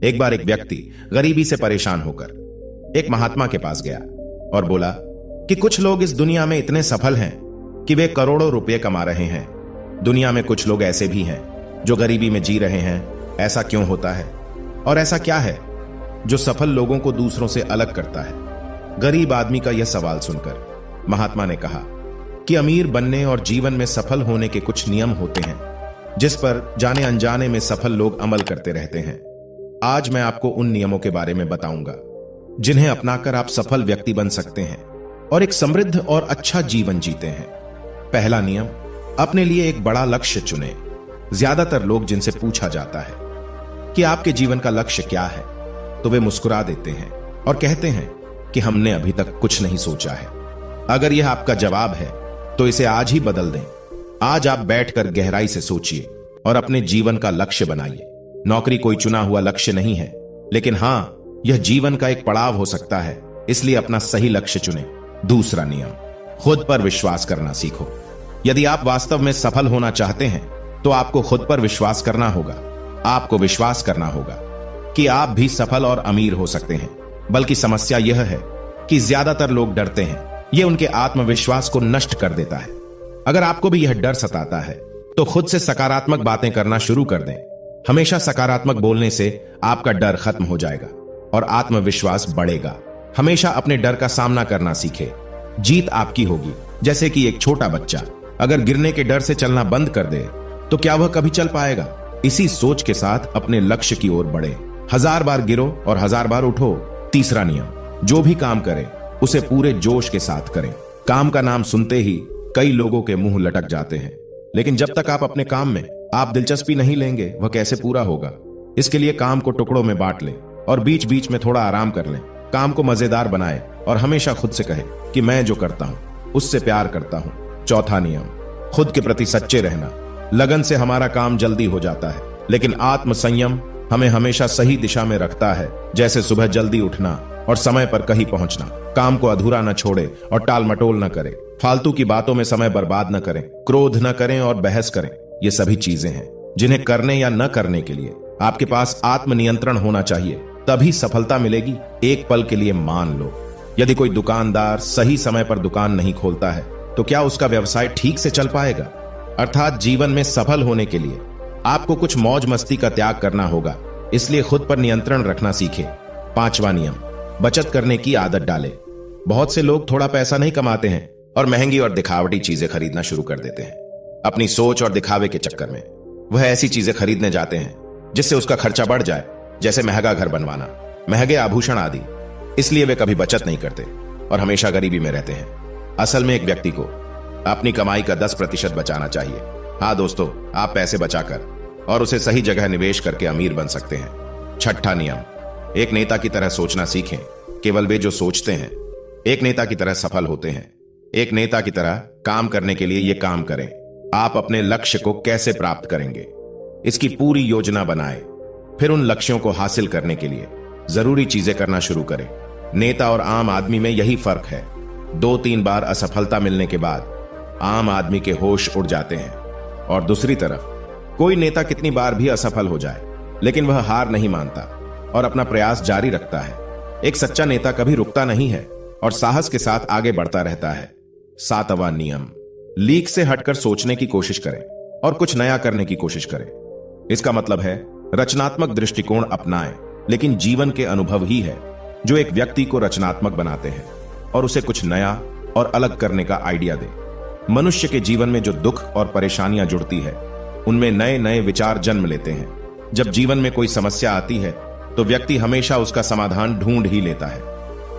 एक बार एक व्यक्ति गरीबी से परेशान होकर एक महात्मा के पास गया और बोला कि कुछ लोग इस दुनिया में इतने सफल हैं कि वे करोड़ों रुपए कमा रहे हैं। दुनिया में कुछ लोग ऐसे भी हैं जो गरीबी में जी रहे हैं। ऐसा क्यों होता है और ऐसा क्या है जो सफल लोगों को दूसरों से अलग करता है? गरीब आदमी का यह सवाल सुनकर महात्मा ने कहा कि अमीर बनने और जीवन में सफल होने के कुछ नियम होते हैं जिस पर जाने अनजाने में सफल लोग अमल करते रहते हैं। आज मैं आपको उन नियमों के बारे में बताऊंगा जिन्हें अपनाकर आप सफल व्यक्ति बन सकते हैं और एक समृद्ध और अच्छा जीवन जीते हैं। पहला नियम, अपने लिए एक बड़ा लक्ष्य चुनें। ज्यादातर लोग जिनसे पूछा जाता है कि आपके जीवन का लक्ष्य क्या है तो वे मुस्कुरा देते हैं और कहते हैं कि हमने अभी तक कुछ नहीं सोचा है। अगर यह आपका जवाब है तो इसे आज ही बदल दें। आज आप बैठकर गहराई से सोचिए और अपने जीवन का लक्ष्य बनाइए। नौकरी कोई चुना हुआ लक्ष्य नहीं है, लेकिन हां, यह जीवन का एक पड़ाव हो सकता है, इसलिए अपना सही लक्ष्य चुनें। दूसरा नियम, खुद पर विश्वास करना सीखो। यदि आप वास्तव में सफल होना चाहते हैं तो आपको खुद पर विश्वास करना होगा। आपको विश्वास करना होगा कि आप भी सफल और अमीर हो सकते हैं। बल्कि समस्या यह है कि ज्यादातर लोग डरते हैं। यह उनके आत्मविश्वास को नष्ट कर देता है। अगर आपको भी यह डर सताता है तो खुद से सकारात्मक बातें करना शुरू कर दें। हमेशा सकारात्मक बोलने से आपका डर खत्म हो जाएगा और आत्मविश्वास बढ़ेगा। हमेशा अपने डर का सामना करना सीखें। जीत आपकी होगी। जैसे कि एक छोटा बच्चा अगर गिरने के डर से चलना बंद कर दे तो क्या वह कभी चल पाएगा? इसी सोच के साथ अपने लक्ष्य की ओर बढ़े। 1000 बार गिरो और 1000 बार उठो। तीसरा नियम, जो भी काम करें उसे पूरे जोश के साथ करें। काम का नाम सुनते ही कई लोगों के मुंह लटक जाते हैं, लेकिन जब तक आप अपने काम में आप दिलचस्पी नहीं लेंगे वह कैसे पूरा होगा? इसके लिए काम को टुकड़ों में बांट लें और बीच बीच में थोड़ा आराम कर लें। काम को मजेदार बनाएं और हमेशा खुद से कहें कि मैं जो करता हूं उससे प्यार करता हूं। चौथा नियम, खुद के प्रति सच्चे रहना। लगन से हमारा काम जल्दी हो जाता है, लेकिन आत्म संयम हमें हमेशा सही दिशा में रखता है। जैसे सुबह जल्दी उठना और समय पर कहीं पहुंचना। काम को अधूरा न छोड़े और टाल मटोल न करें। फालतू की बातों में समय बर्बाद न करें। क्रोध न करें और बहस करें। ये सभी चीजें हैं जिन्हें करने या न करने के लिए आपके पास आत्मनियंत्रण होना चाहिए, तभी सफलता मिलेगी। एक पल के लिए मान लो, यदि कोई दुकानदार सही समय पर दुकान नहीं खोलता है तो क्या उसका व्यवसाय ठीक से चल पाएगा? अर्थात जीवन में सफल होने के लिए आपको कुछ मौज मस्ती का त्याग करना होगा, इसलिए खुद पर नियंत्रण रखना सीखें। पांचवा नियम, बचत करने की आदत डालें। बहुत से लोग थोड़ा पैसा नहीं कमाते हैं और महंगी और दिखावटी चीजें खरीदना शुरू कर देते हैं। अपनी सोच और दिखावे के चक्कर में वह ऐसी चीजें खरीदने जाते हैं जिससे उसका खर्चा बढ़ जाए, जैसे महंगा घर बनवाना, महंगे आभूषण आदि। इसलिए वे कभी बचत नहीं करते और हमेशा गरीबी में रहते हैं। असल में एक व्यक्ति को अपनी कमाई का 10% बचाना चाहिए। हाँ दोस्तों, आप पैसे बचाकर और उसे सही जगह निवेश करके अमीर बन सकते हैं। छठा नियम, एक नेता की तरह सोचना सीखें। केवल वे जो सोचते हैं एक नेता की तरह सफल होते हैं। एक नेता की तरह काम करने के लिए ये काम करें। आप अपने लक्ष्य को कैसे प्राप्त करेंगे इसकी पूरी योजना बनाएं। फिर उन लक्ष्यों को हासिल करने के लिए जरूरी चीजें करना शुरू करें। नेता और आम आदमी में यही फर्क है। 2-3 बार असफलता मिलने के बाद आम आदमी के होश उड़ जाते हैं और दूसरी तरफ कोई नेता कितनी बार भी असफल हो जाए लेकिन वह हार नहीं मानता और अपना प्रयास जारी रखता है। एक सच्चा नेता कभी रुकता नहीं है और साहस के साथ आगे बढ़ता रहता है। 7वां नियम, लीक से हटकर सोचने की कोशिश करें और कुछ नया करने की कोशिश करें। इसका मतलब है रचनात्मक दृष्टिकोण अपनाएं, लेकिन जीवन के अनुभव ही है जो एक व्यक्ति को रचनात्मक बनाते हैं और उसे कुछ नया और अलग करने का आइडिया दे। मनुष्य के जीवन में जो दुख और परेशानियां जुड़ती है उनमें नए नए विचार जन्म लेते हैं। जब जीवन में कोई समस्या आती है तो व्यक्ति हमेशा उसका समाधान ढूंढ ही लेता है।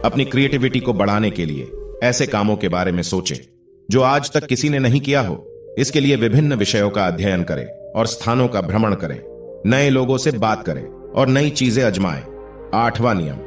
अपनी क्रिएटिविटी को बढ़ाने के लिए ऐसे कामों के बारे में सोचें जो आज तक किसी ने नहीं किया हो। इसके लिए विभिन्न विषयों का अध्ययन करें और स्थानों का भ्रमण करें। नए लोगों से बात करें और नई चीजें आजमाएं। 8वां नियम,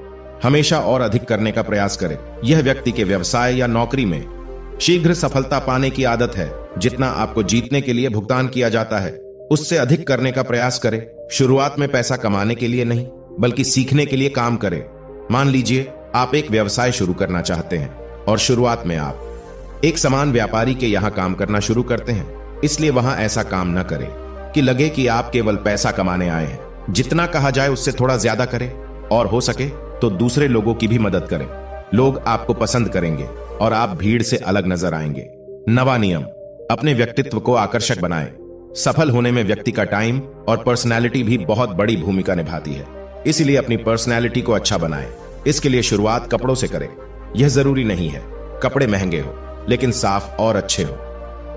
हमेशा और अधिक करने का प्रयास करें। यह व्यक्ति के व्यवसाय या नौकरी में शीघ्र सफलता पाने की आदत है। जितना आपको जीतने के लिए भुगतान किया जाता है उससे अधिक करने का प्रयास करें। शुरुआत में पैसा कमाने के लिए नहीं बल्कि सीखने के लिए काम करें। मान लीजिए आप एक व्यवसाय शुरू करना चाहते हैं और शुरुआत में आप एक समान व्यापारी के यहां काम करना शुरू करते हैं, इसलिए वहां ऐसा काम न करें कि लगे कि आप केवल पैसा कमाने आए हैं। जितना कहा जाए उससे थोड़ा ज्यादा करें और हो सके तो दूसरे लोगों की भी मदद करें। लोग आपको पसंद करेंगे और आप भीड़ से अलग नजर आएंगे। नवा नियम, अपने व्यक्तित्व को आकर्षक बनाएं। सफल होने में व्यक्ति का टाइम और पर्सनैलिटी भी बहुत बड़ी भूमिका निभाती है, इसलिए अपनी पर्सनैलिटी को अच्छा बनाएं। इसके लिए शुरुआत कपड़ों से करें। यह जरूरी नहीं है कपड़े महंगे हो, लेकिन साफ और अच्छे हो।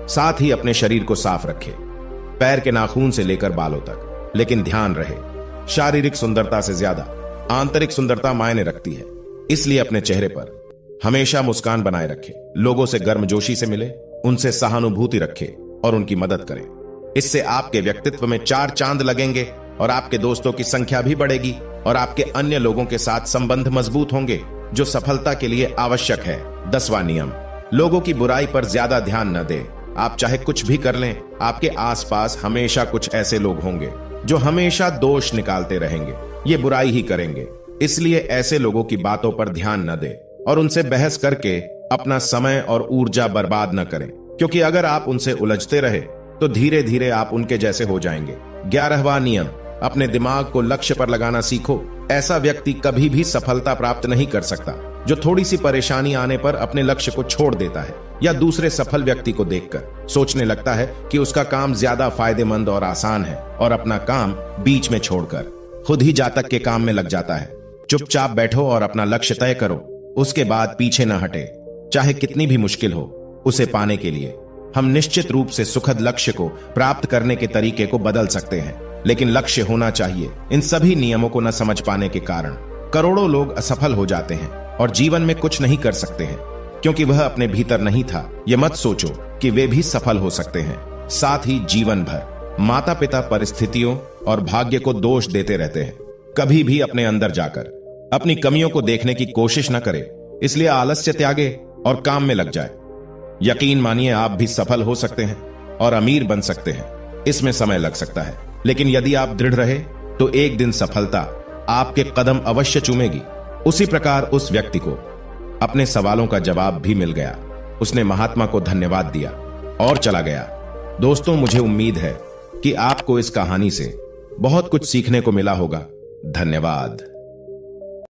साथ ही अपने शरीर को साफ रखें, पैर के नाखून से लेकर बालों तक। लेकिन ध्यान रहे, शारीरिक सुंदरता से ज्यादा आंतरिक सुंदरता मायने रखती है, इसलिए अपने चेहरे पर हमेशा मुस्कान बनाए रखें। लोगों से गर्मजोशी से मिले, उनसे सहानुभूति रखें और उनकी मदद करें। इससे आपके व्यक्तित्व में 4 चांद लगेंगे और आपके दोस्तों की संख्या भी बढ़ेगी और आपके अन्य लोगों के साथ संबंध मजबूत होंगे, जो सफलता के लिए आवश्यक है। 10वां नियम, लोगों की बुराई पर ज्यादा ध्यान न दें। आप चाहे कुछ भी कर लें, आपके आसपास हमेशा कुछ ऐसे लोग होंगे जो हमेशा दोष निकालते रहेंगे, ये बुराई ही करेंगे। इसलिए ऐसे लोगों की बातों पर ध्यान न दें और उनसे बहस करके अपना समय और ऊर्जा बर्बाद न करें, क्योंकि अगर आप उनसे उलझते रहे तो धीरे धीरे आप उनके जैसे हो जाएंगे। 11वां नियम, अपने दिमाग को लक्ष्य पर लगाना सीखो। ऐसा व्यक्ति कभी भी सफलता प्राप्त नहीं कर सकता जो थोड़ी सी परेशानी आने पर अपने लक्ष्य को छोड़ देता है या दूसरे सफल व्यक्ति को देखकर सोचने लगता है कि उसका काम ज्यादा फायदेमंद और आसान है और अपना काम बीच में छोड़कर खुद ही जातक के काम में लग जाता है। चुपचाप बैठो और अपना लक्ष्य तय करो, उसके बाद पीछे न हटे, चाहे कितनी भी मुश्किल हो। उसे पाने के लिए हम निश्चित रूप से सुखद लक्ष्य को प्राप्त करने के तरीके को बदल सकते हैं, लेकिन लक्ष्य होना चाहिए। इन सभी नियमों को न समझ पाने के कारण करोड़ों लोग असफल हो जाते हैं और जीवन में कुछ नहीं कर सकते हैं, क्योंकि वह अपने भीतर नहीं था। यह मत सोचो कि वे भी सफल हो सकते हैं। साथ ही जीवन भर माता पिता परिस्थितियों और भाग्य को दोष देते रहते हैं। कभी भी अपने अंदर जाकर अपनी कमियों को देखने की कोशिश न करें, इसलिए आलस्य त्यागे और काम में लग जाए। यकीन मानिए, आप भी सफल हो सकते हैं और अमीर बन सकते हैं। इसमें समय लग सकता है, लेकिन यदि आप दृढ़ रहे तो एक दिन सफलता आपके कदम अवश्य चूमेगी। उसी प्रकार उस व्यक्ति को अपने सवालों का जवाब भी मिल गया। उसने महात्मा को धन्यवाद दिया और चला गया। दोस्तों, मुझे उम्मीद है कि आपको इस कहानी से बहुत कुछ सीखने को मिला होगा। धन्यवाद।